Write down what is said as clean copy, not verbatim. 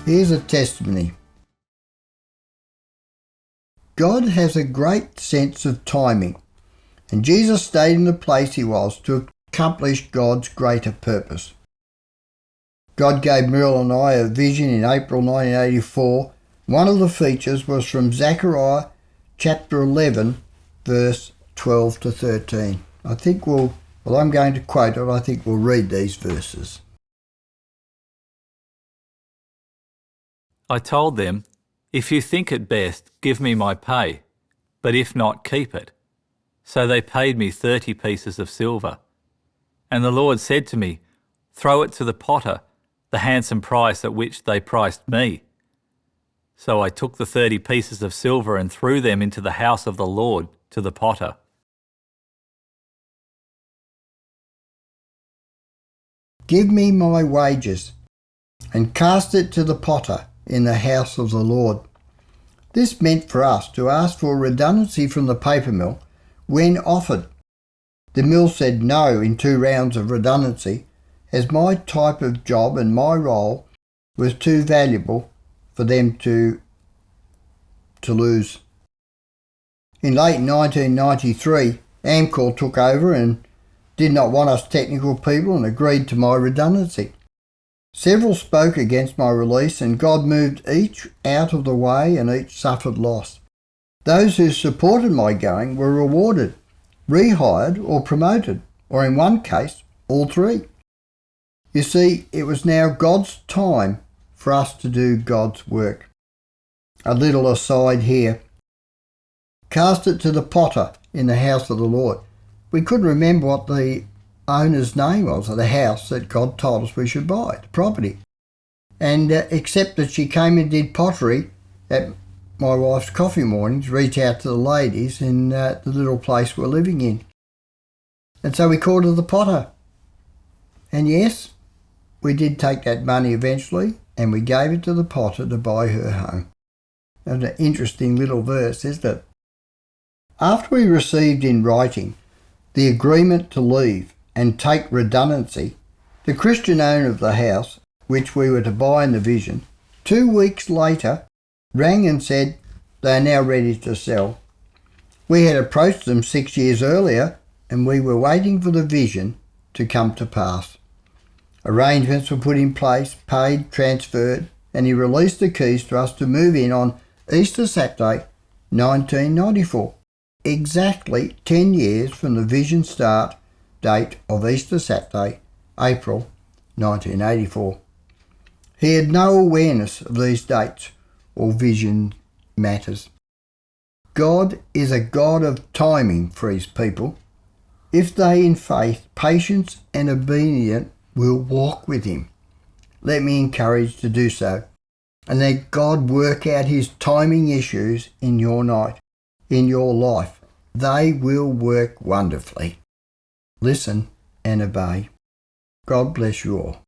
Here's a testimony. God has a great sense of timing, and Jesus stayed in the place he was to accomplish God's greater purpose. God gave Muriel and I a vision in April 1984. One of the features was from Zechariah chapter 11, verse 12 to 13. I'm going to quote it. I think we'll read these verses. I told them, "If you think it best, give me my pay, but if not, keep it." So they paid me 30 pieces of silver. And the Lord said to me, "Throw it to the potter, the handsome price at which they priced me." So I took the 30 pieces of silver and threw them into the house of the Lord to the potter. Give me my wages, and cast it to the potter in the house of the Lord. This meant for us to ask for redundancy from the paper mill when offered. The mill said no in 2 rounds of redundancy, as my type of job and my role was too valuable for them to lose. In late 1993, Amcor took over and did not want us technical people and agreed to my redundancy. Several spoke against my release, and God moved each out of the way and each suffered loss. Those who supported my going were rewarded, rehired or promoted, or in one case, all 3. You see, it was now God's time for us to do God's work. A little aside here. Cast it to the potter in the house of the Lord. We couldn't remember what the owner's name was of the house that God told us we should buy, the property. And except that she came and did pottery at my wife's coffee mornings, reach out to the ladies in the little place we're living in. And so we called her the potter. And yes, we did take that money eventually, and we gave it to the potter to buy her home. That's an interesting little verse, isn't it? After we received in writing the agreement to leave and take redundancy, the Christian owner of the house, which we were to buy in the vision, 2 weeks later rang and said they are now ready to sell. We had approached them 6 years earlier, and we were waiting for the vision to come to pass. Arrangements were put in place, paid, transferred, and he released the keys to us to move in on Easter Saturday, 1994. Exactly 10 years from the vision start date of Easter Saturday, April 1984. He had no awareness of these dates or vision matters. God is a God of timing for his people, if they in faith, patience and obedience will walk with him. Let me encourage to do so, and let God work out his timing issues in your life. They will work wonderfully. Listen and obey. God bless you all.